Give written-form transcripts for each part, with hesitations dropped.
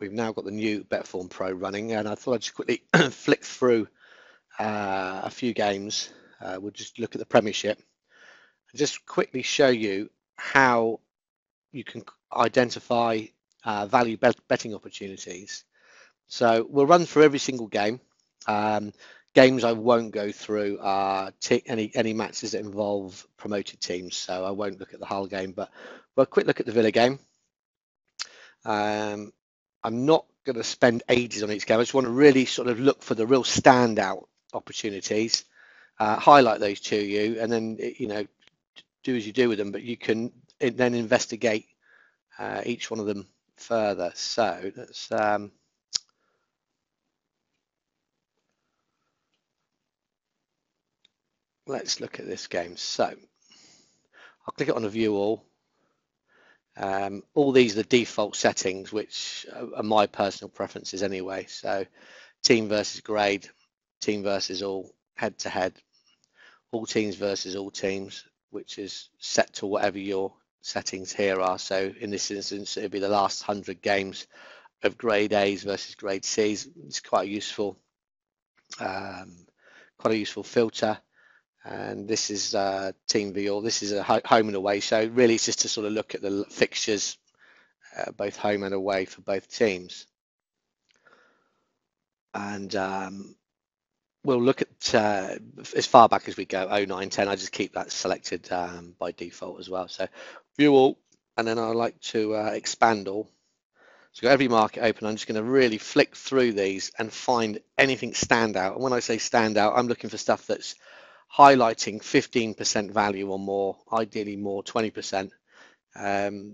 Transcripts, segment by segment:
we've now got the new Betform Pro running, and I thought I'd just quickly flick through a few games. We'll just look at the Premiership and just quickly show you how you can identify value betting opportunities. So we'll run through every single game. Games I won't go through are any matches that involve promoted teams, so I won't look at the Hull game, but we'll quick look at the Villa game. I'm not going to spend ages on each game. I just want to really sort of look for the real standout opportunities, highlight those to you, and then do as you do with them. But you can then investigate each one of them further. So let's look at this game. So I'll click it on a view all. All these are the default settings, which are my personal preferences anyway. So team versus grade, team versus all, head to head, all teams versus all teams, which is set to whatever your settings here are. So in this instance, it'll be the last 100 games of grade A's versus grade C's. It's quite a useful filter. And this is team view. This is a home and away. So really, it's just to sort of look at the fixtures, both home and away for both teams. And we'll look at as far back as we go, 09, 10. I just keep that selected by default as well. So view all, and then I like to expand all. So got every market open. I'm just going to really flick through these and find anything stand out. And when I say stand out, I'm looking for stuff that's highlighting 15% value or more, ideally more, 20%.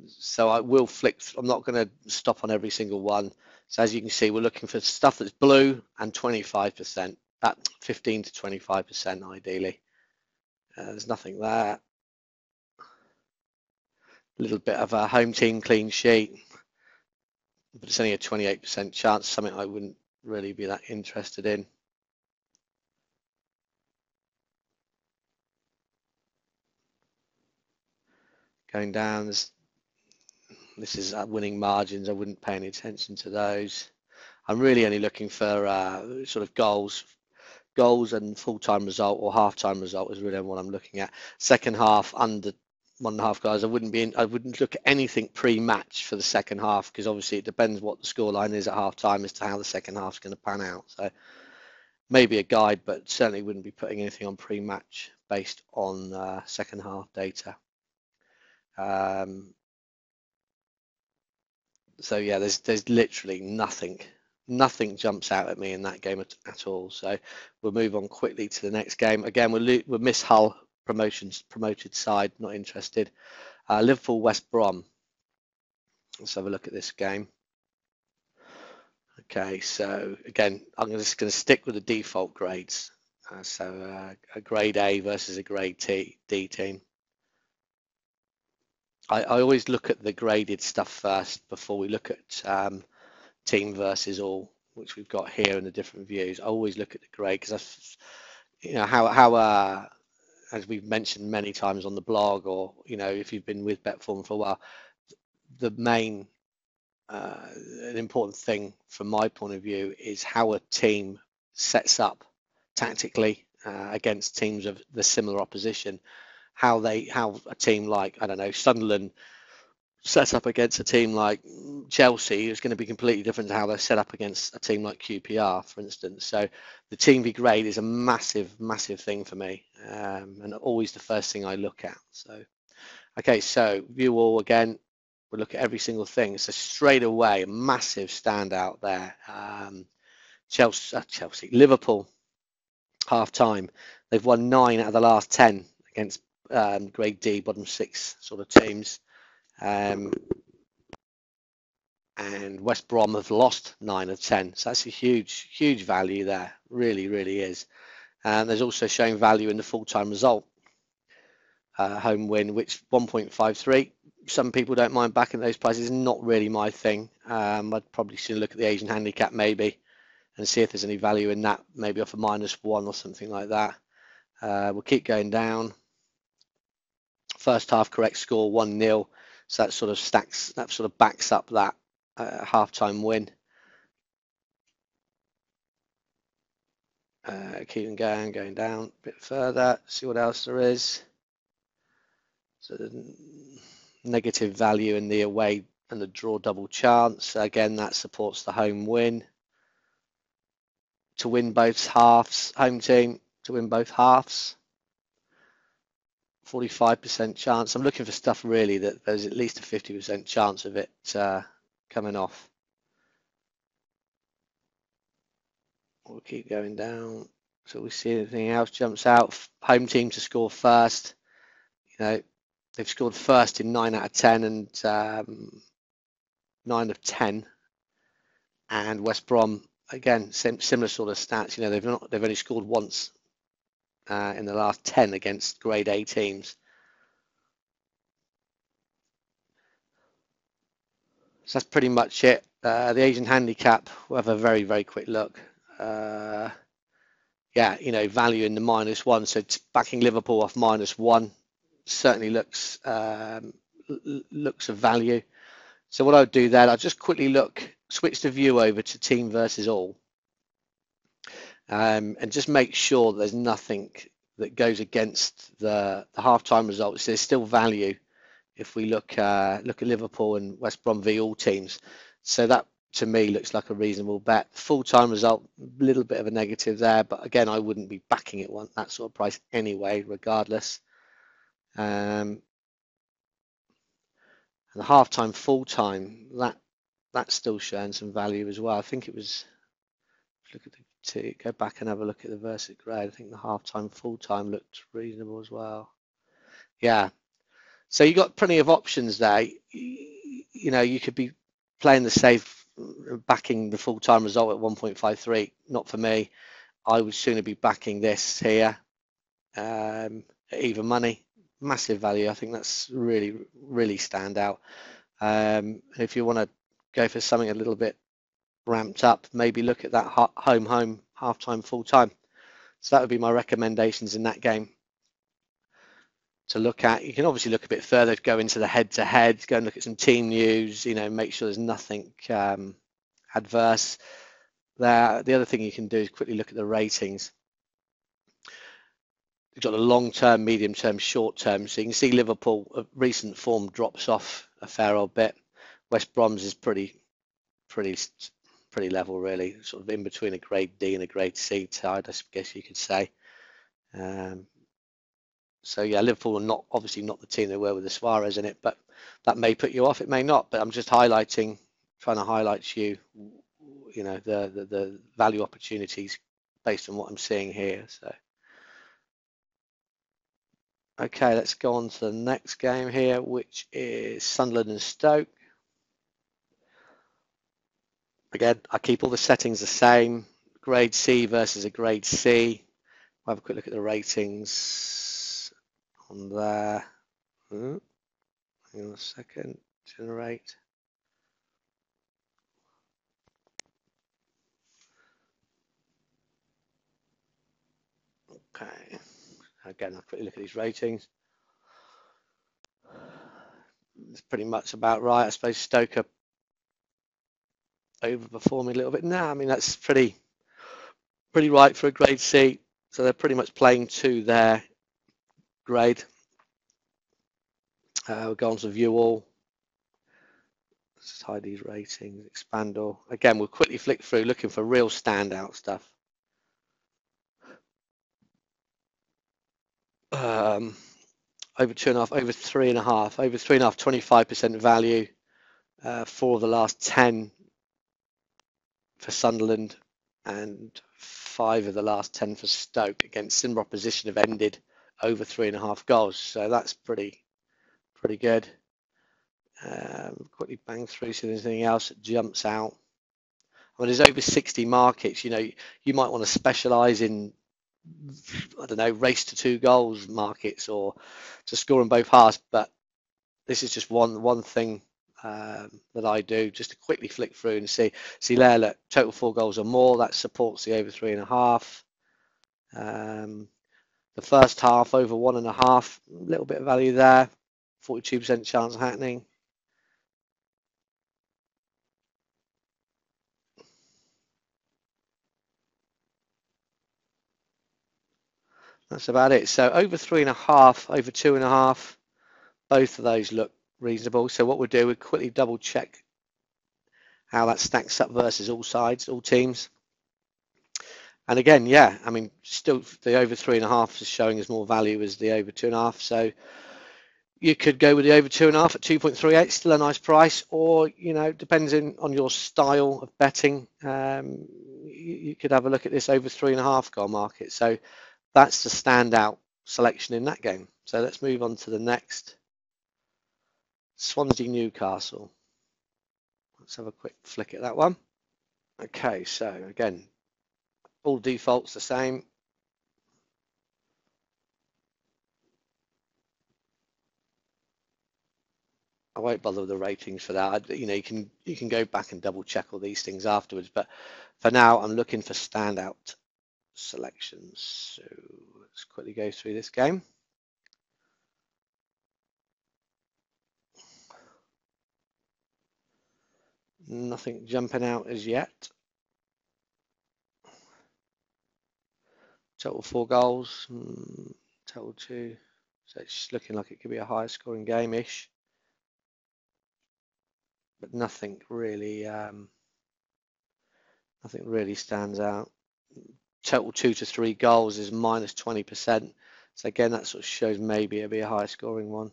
So I will flick. I'm not going to stop on every single one. So as you can see, we're looking for stuff that's blue and 25%, that 15 to 25% ideally. There's nothing there. A little bit of a home team clean sheet, but it's only a 28% chance, something I wouldn't really be that interested in. Going down, this is winning margins. I wouldn't pay any attention to those. I'm really only looking for sort of goals and full-time result or half-time result is really what I'm looking at. Second half under 1.5 goals. I wouldn't look at anything pre-match for the second half, because obviously it depends what the scoreline is at half-time as to how the second half is going to pan out. So maybe a guide, but certainly wouldn't be putting anything on pre-match based on second half data. So yeah, there's literally nothing jumps out at me in that game at all. So we'll move on quickly to the next game. Again, we'll miss Hull, promoted side, not interested. Liverpool West Brom. Let's have a look at this game. Okay, so again, I'm just going to stick with the default grades. So a grade A versus a grade D team. I always look at the graded stuff first before we look at team versus all, which we've got here in the different views. I always look at the grade because how as we've mentioned many times on the blog, or if you've been with Betform for a while, the main an important thing from my point of view is how a team sets up tactically against teams of the similar opposition. How a team like, I don't know, Sunderland sets up against a team like Chelsea is going to be completely different to how they're set up against a team like QPR, for instance. So the team v grade is a massive thing for me, and always the first thing I look at. So okay, so view all again. We'll look at every single thing. So straight away, a massive standout there. Chelsea, Liverpool, half time. They've won 9 out of the last 10 against grade D, bottom 6 sort of teams. And West Brom have lost 9 of 10. So that's a huge value there. Really is. And there's also showing value in the full-time result. Home win, which 1.53. Some people don't mind backing those prices. Not really my thing. I'd probably soon look at the Asian handicap maybe and see if there's any value in that, maybe off a -1 or something like that. We'll keep going down. First half correct score 1-0. So that sort of backs up that half-time win. Keep them going down a bit further, see what else there is. So the negative value in the away and the draw double chance. Again, that supports the home win. To win both halves, home team to win both halves. 45% chance. I'm looking for stuff really that there's at least a 50% chance of it coming off. We'll keep going down. So we see anything else jumps out. Home team to score first. You know, they've scored first in 9 out of 10 and 9 of 10. And West Brom again, similar sort of stats. You know, they've only scored once in the last 10 against Grade A teams. So that's pretty much it. The Asian handicap, we'll have a very quick look. Yeah, you know, value in the -1, so backing Liverpool off -1 certainly looks looks of value. So what I'll do then, I'll just quickly switch the view over to team versus all, and just make sure there's nothing that goes against the halftime results. There's still value if we look at Liverpool and West Brom v all teams. So that to me looks like a reasonable bet. Full-time result, a little bit of a negative there, but again, I wouldn't be backing it at that sort of price anyway, regardless. And the half-time, full-time, that's still showing some value as well. I think it was, look at go back and have a look at the versus grade. I think the half-time, full-time looked reasonable as well. Yeah. So you got plenty of options there. You know, you could be playing the safe, backing the full-time result at 1.53. Not for me. I would sooner be backing this here at even money. Massive value. I think that's really stand out. If you want to go for something a little bit ramped up, maybe look at that home, half-time, full-time. So that would be my recommendations in that game to look at. You can obviously look a bit further, go into the head-to-head, go and look at some team news, you know, make sure there's nothing adverse there. The other thing you can do is quickly look at the ratings. You've got a long-term, medium-term, short-term. So you can see Liverpool, recent form drops off a fair old bit. West Brom's is pretty level, really, sort of in between a grade D and a grade C tied, I guess you could say. So yeah, Liverpool are obviously not the team they were with the Suarez in it, but that may put you off. It may not. But I'm just trying to highlight you know, the value opportunities based on what I'm seeing here. So okay, let's go on to the next game here, which is Sunderland and Stoke. Again, I keep all the settings the same. Grade C versus a grade C. We'll have a quick look at the ratings on there. Hang on a second. Generate. Okay. Again, I'll quickly look at these ratings. It's pretty much about right. I suppose Stoke are overperforming a little bit. No, I mean, that's pretty right for a grade C. So they're pretty much playing to their grade. We'll go on to view all. Let's just hide these ratings, expand all. Again, we'll quickly flick through looking for real standout stuff. Over 2.5, over 3.5, over 3.5, 25% value. 4 of the last 10 for Sunderland and 5 of the last 10 for Stoke. Against similar opposition have ended over 3.5 goals. So that's pretty good. Quickly bang through, see if there's anything else that jumps out. I mean, there's over 60 markets. You know, you might want to specialize in, I don't know, race to 2 goals markets or to score in both halves. But this is just one thing that I do, just to quickly flick through and see there, look, total 4 goals or more. That supports the over 3.5. The first half over 1.5, a little bit of value there. 42% chance of happening. That's about it. So over 3.5, over 2.5, both of those look reasonable. So what we'll do, we'll quickly double check how that stacks up versus all sides, all teams. And again, yeah, I mean, still the over 3.5 is showing as more value as the over 2.5. So you could go with the over 2.5 at 2.38, still a nice price, or, you know, depending on your style of betting, you could have a look at this over 3.5 goal market. So that's the standout selection in that game. So let's move on to the next. Swansea Newcastle. Let's have a quick flick at that one. Okay, so again, all defaults the same. I won't bother with the ratings for that. You know, you can go back and double check all these things afterwards. But for now, I'm looking for standout selections. So let's quickly go through this game. Nothing jumping out as yet. Total 4 goals, total 2. So it's looking like it could be a higher scoring game-ish. But nothing really stands out. Total 2 to 3 goals is minus 20%. So again, that sort of shows maybe it'll be a high scoring one.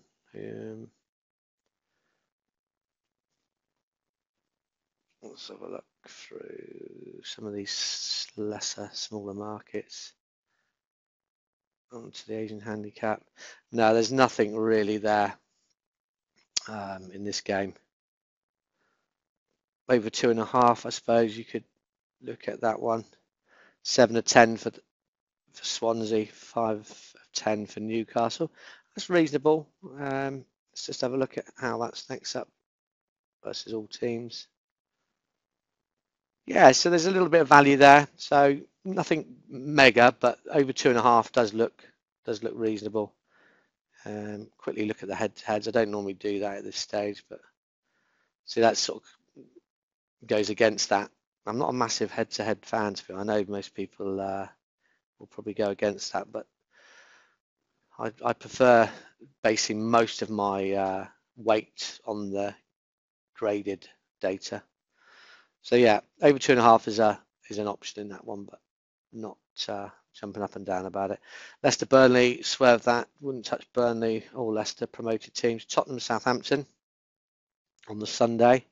Let's have a look through some of these smaller markets. Onto the Asian handicap. No, there's nothing really there in this game. Over 2.5, I suppose you could look at that one. 7 of 10 for Swansea, 5 of 10 for Newcastle. That's reasonable. Let's just have a look at how that stacks up versus all teams. Yeah, so there's a little bit of value there. So nothing mega, but over 2.5 does look reasonable. Quickly look at the head-to-heads. I don't normally do that at this stage, but see that sort of goes against that. I'm not a massive head-to-head fan, to be honest. I know most people will probably go against that, but I prefer basing most of my weight on the graded data. So yeah, over 2.5 is an option in that one, but not jumping up and down about it. Leicester Burnley, swerve that. Wouldn't touch Burnley or Leicester promoted teams. Tottenham Southampton on the Sunday.